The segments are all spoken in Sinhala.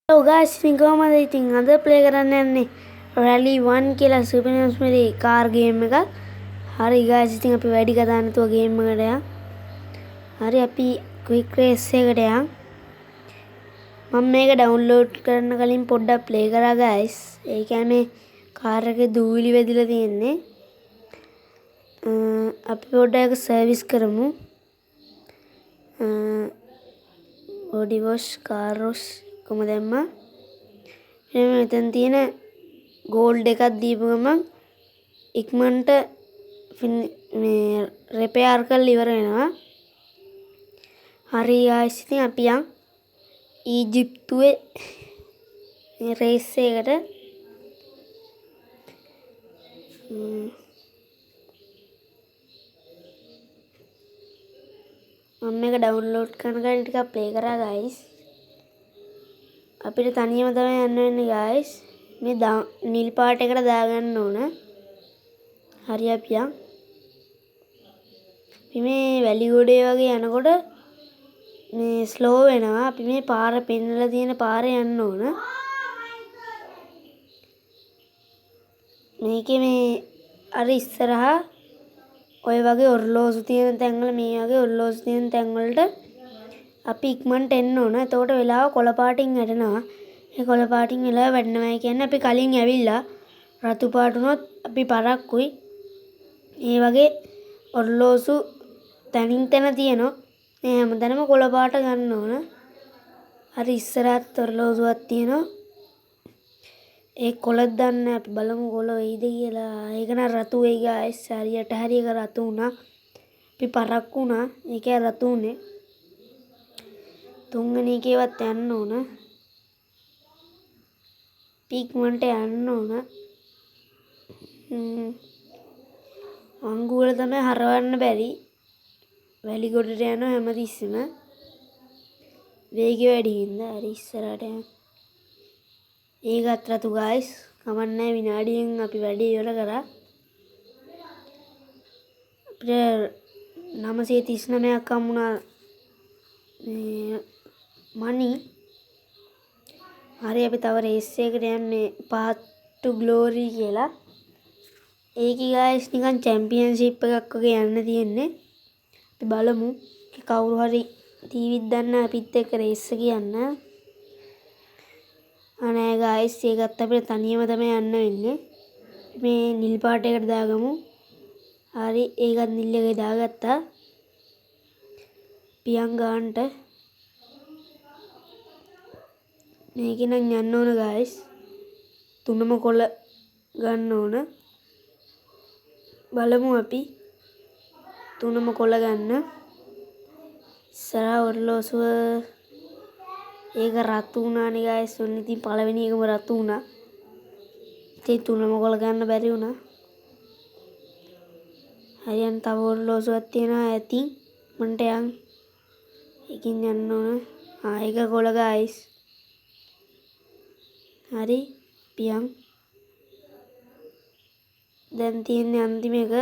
Hello guys, ඉතින් කොහමද ඉතින් අද ප්ලේ කරන්න යන්නේ Rally 1 කියලා Super Nintendo කාර් ගේම් එකක්. හරි guys, ඉතින් අපි වැඩි කතා නැතුව ගේම් එකට යමු. හරි අපි quick race එකට යමු. මම මේක ඩවුන්ලෝඩ් කරන්න කලින් පොඩ්ඩක් ප්ලේ කරා guys. ඒ කියන්නේ කාර් එකේ දූවිලි වැදිලා තියෙන්නේ. අපි පොඩ්ඩක් ඒක සර්විස් කරමු. body wash, car wash කොහොම දැම්මා. මෙතන තියෙන ගෝල්ඩ් එකක් දීපු ගමන් ඉක්මනට මේ රිපෙයාර් කරලා ඉවර වෙනවා. හරි guys, ඉතින් අපි යන් ඊජිප්තුවේ මේ රේස් එකකට. මම මේක ඩවුන්ලෝඩ් කරන කලින් ටිකක් ප්ලේ කරා guys. අපිට තනියම තමයි යන්න වෙන්නේ guys. මේ නිල් පාට එකට දාගන්න ඕන. හරි අපි යන්. අපි මේ වැලි ගොඩේ වගේ යනකොට මේ ස්ලෝ වෙනවා. අපි මේ පාර පෙන්නලා තියෙන පාරේ යන්න ඕන. මේකේ මේ අර ඉස්සරහා ඔය වගේ ඔරලෝසු තියෙන තැන්වල මේ වගේ ඔරලෝසු තියෙන තැන්වලට අපි ඉක්මනට එන්න ඕන. එතකොට වෙලාව කොළ පාටින් වැටෙනවා. ඒ කොළ පාටින් වෙලාව වැටෙනවා කියන්නේ අපි කලින් ඇවිල්ලා රතු පාට වුණොත් අපි පරක්කුයි. මේ වගේ ඔරලෝසු තනින් තන තියෙනවා. මේ හැමතැනම කොළ පාට ගන්න ඕන. හරි ඉස්සරහත් ඔරලෝසුවක් තියෙනවා. ඒ කොළ දාන්න අපි බලමු කොළ වෙයිද කියලා. ඒක නම් රතු වෙයි guys. හරියට හරියක රතු වුණා. අපි පරක්කු වුණා. ඒකේ රතු උනේ. තුන්වෙනි එකේවත් යන්න ඕන. පීක්මන්ට යන්න ඕන. අංගුවල තමයි හරවන්න බැරි. වැලි ගොඩට යනවා හැමතිස්සෙම. වේගය වැඩි හින්දා හරි ඉස්සරහට යන්න. ඒකත් රතු guys. කමන්නේ විනාඩියෙන් අපි වැඩි ඉවර කරා. අපිට 939ක් හම්බුණා මේ මනි. හරි අපි තව රේස් එකකට යන්නේ path to glory කියලා. ඒකේ guys නිකන් චැම්පියන්ෂිප් එකක් වගේ යන්න තියෙන්නේ. අපි බලමු කවුරු හරි ටීවීත් දන්න අපිත් එක්ක රේස් එක යන්න. අනේ guys ඒකත් අපිට තනියම තමයි යන්න වෙන්නේ. මේ නිල් පාට එකට දාගමු. හරි ඒකත් නිල් එකේ දාගත්තා. පියන් ගන්නට මේකේ නම් යන්න ඕන guys. තුනම කොළ ගන්න ඕන. බලමු අපි තුනම කොළ ගන්න. ඉස්සරහ ඔරලෝසුව ඒක රතු වුණානේ guys. ඔන්න ඉතින් පළවෙනි එකම රතු වුණා. ඉතින් තුනම කොළ ගන්න බැරි වුණා. හරියන් තව ඔරලෝසුවක් තියෙනවා ඇති. මන්ට යන් ඒකින් යන්න ඕන. ඒක කොළ guys. හරි පියන්. දැන් තියෙන්නේ අන්තිම එක.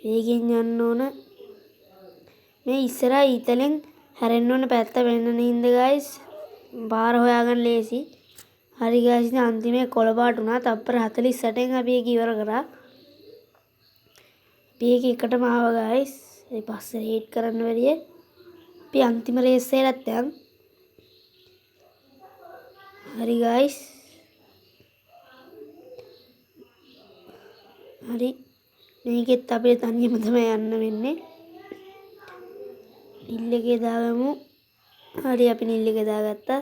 වේගෙන් යන්න ඕන. මේ ඉස්සරහා ඊතලෙන් හැරෙන්න ඕන පැත්ත වෙන්න නින්ද guys. පාර හොයාගන්න ලේසි. හරි guys ඉතින් අන්තිමේ කොළ පාට වුණා. තප්පර 48න් අපි ඒක ඉවර කරා. අපි ඒක එකටම ආවා guys. ඒ පස්සේ රේට් කරන්න වැඩිය. අපි අන්තිම රේස් එකටත් යන්. හරි guys. හරි මේකෙත් අපිට තනියම තමයි යන්න වෙන්නේ. නිල් එකේ දාගමු. හරි අපි නිල් එකේ දාගත්තා.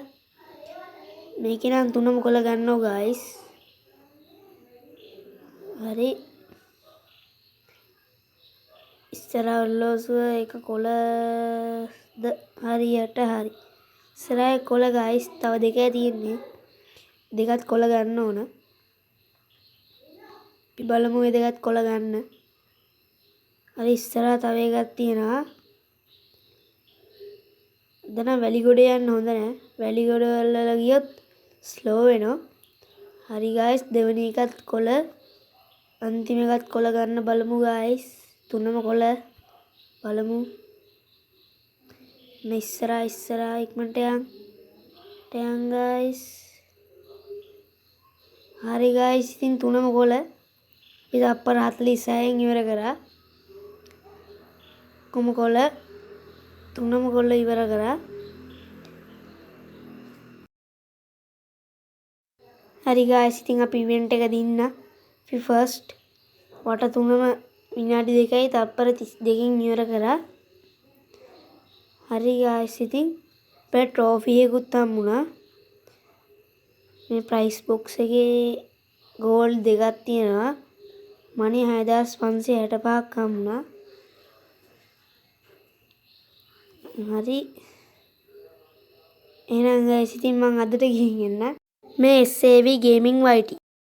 මේකේ නම් තුනම කොළ ගන්නවා guys. හරි ඉස්සරහ ඔරලෝසුව එක කොළද හරියට හරි. ඉස්සරහ කොළ guys තව දෙකයි තියෙන්නේ. දෙකත් කොළ ගන්න ඕන. අපි බලමු මේ දෙකත් කොළ ගන්න. හරි ඉස්සරහ තව එකක් තියෙනවා. දැන් වැලි ගොඩේ යන්න හොඳ නැහැ. වැලි ගොඩ වල ගියොත් ස්ලෝ වෙනවා. හරි guys දෙවෙනි එකත් කොළ. අන්තිම එකත් කොළ ගන්න බලමු guys. තුනම කොළ බලමු. ඉස්සරහ ඉක්මනට යන්. Tan guys. හරි ගයිස් ඉතින් 3ම ගෝල අපි තප්පර 46න් ඉවර කරා. කොම ගෝල 3ම ගෝල ඉවර කරා. හරි ගයිස් ඉතින් අපි ඉවෙන්ට් එක දින්න. අපි ෆස්ට් වට 3ම විනාඩි 2යි තප්පර 32කින් ඉවර කරා. හරි ගයිස් ඉතින් අපේ ට්‍රෝෆි එකකුත් හම්බුණා. මේ ප්‍රයිස් බොක්ස් එකේ ගෝල් දෙකක් තියෙනවා. මනි 6565ක් හම්බුණා. හරි. එහෙනම් ගයිස් ඉතින් මම අදට ගිහින් එන්න. මේ SAV Gaming YT